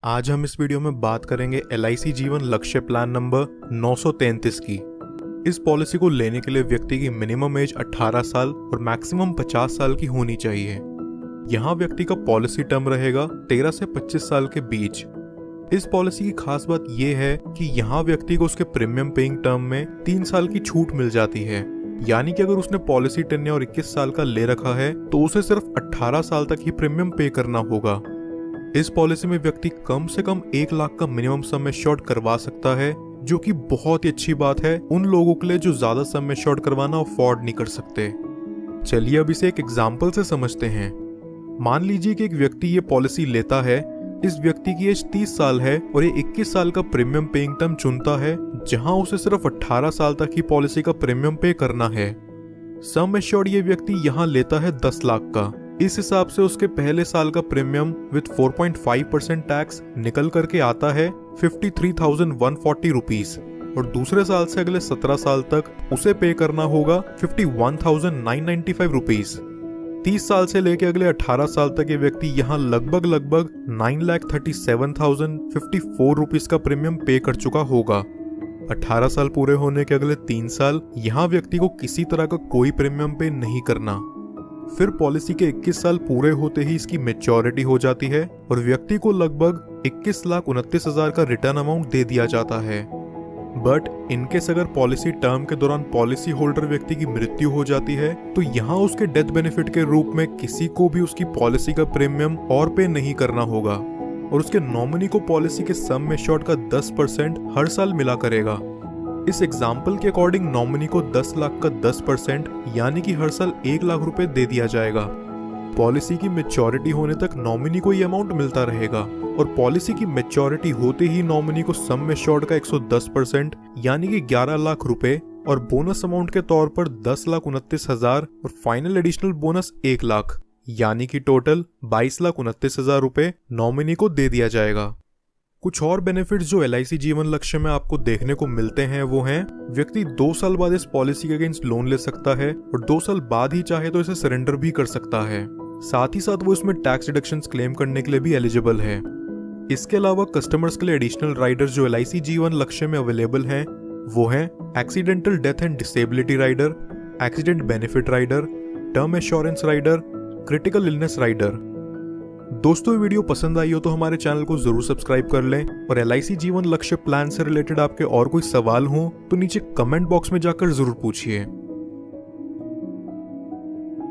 आज हम इस वीडियो में बात करेंगे LIC जीवन लक्ष्य प्लान नंबर 933 की। इस पॉलिसी को लेने के लिए व्यक्ति की मिनिमम एज 18 साल और मैक्सिमम 50 साल की होनी चाहिए। यहाँ व्यक्ति का पॉलिसी टर्म रहेगा 13 से 25 साल के बीच। इस पॉलिसी की खास बात यह है कि यहाँ व्यक्ति को उसके प्रीमियम पेइंग टर्म में 3 साल की छूट मिल जाती है। यानी कि अगर उसने पॉलिसी टेन्योर 21 साल का ले रखा है तो उसे सिर्फ 18 साल तक ही प्रीमियम पे करना होगा। इस पॉलिसी में व्यक्ति कम से कम 1 लाख का मिनिमम सम एश्योर्ड करवा सकता है, जो कि बहुत ही अच्छी बात है उन लोगों के लिए जो ज्यादा सम एश्योर्ड करवाना अफोर्ड नहीं कर सकते। चलिए अब इसे एक एग्जाम्पल से समझते हैं। मान लीजिए कि एक व्यक्ति ये पॉलिसी लेता है। इस व्यक्ति की एज 30 साल है और ये 21 साल का प्रीमियम पेइंग टर्म चुनता है, जहां उसे सिर्फ 18 साल तक ही पॉलिसी का प्रीमियम पे करना है। सम एश्योर्ड ये व्यक्ति यहाँ लेता है 10 लाख का। इस हिसाब से उसके पहले साल का प्रीमियम विद 4.5% टैक्स निकल करके आता है 53,140 रुपीज और दूसरे साल से अगले 17 साल तक उसे पे करना होगा 51,995 रुपीज। 30 साल से लेके अगले 18 साल तक ये व्यक्ति यहाँ लगभग 9,37,054 रुपीज का प्रीमियम पे कर चुका होगा। 18 साल पूरे होने के अगले 3 साल यहाँ व्यक्ति को किसी तरह का कोई प्रीमियम पे नहीं करना। फिर पॉलिसी के 21 साल पूरे होते ही इसकी मैच्योरिटी हो जाती है और व्यक्ति को लगभग 21,29,000 का रिटर्न अमाउंट दे दिया जाता है। बट इनकेस अगर पॉलिसी टर्म के दौरान पॉलिसी होल्डर व्यक्ति की मृत्यु हो जाती है तो यहाँ उसके डेथ बेनिफिट के रूप में किसी को भी उसकी पॉलिसी का प्रीमियम और पे नहीं करना होगा और उसके नॉमिनी को पॉलिसी के सम एश्योर्ड का 10% हर साल मिला करेगा। इस एग्जाम्पल के अकॉर्डिंग नॉमिनी को 10 लाख का 10% यानी कि हर साल 1 लाख रुपए दे दिया जाएगा। पॉलिसी की मैच्योरिटी होने तक नॉमिनी को ये अमाउंट मिलता रहेगा और पॉलिसी की मैच्योरिटी होते ही नॉमिनी को सम एश्योर्ड का 110% यानी कि 11 लाख रुपए और बोनस अमाउंट के तौर पर 10,29,000 और फाइनल एडिशनल बोनस 1 लाख यानी कि टोटल 22,29,000 रुपए नॉमिनी को दे दिया जाएगा। कुछ और बेनिफिट्स जो LIC जीवन लक्ष्य में आपको देखने को मिलते हैं वो हैं, व्यक्ति 2 साल बाद इस पॉलिसी के अगेंस्ट लोन ले सकता है और 2 साल बाद ही चाहे तो इसे सरेंडर भी कर सकता है। साथ ही साथ वो इसमें टैक्स डिडक्शंस क्लेम करने के लिए भी एलिजिबल है। इसके अलावा कस्टमर्स के लिए एडिशनल राइडर्स जो LIC जीवन लक्ष्य में अवेलेबल हैं वो हैं accidental death and disability rider, accident benefit rider, term assurance rider, critical illness rider. दोस्तों वीडियो पसंद आई हो तो हमारे चैनल को जरूर सब्सक्राइब कर लें और LIC जीवन लक्ष्य प्लान से रिलेटेड आपके और कोई सवाल हो तो नीचे कमेंट बॉक्स में जाकर जरूर पूछिए।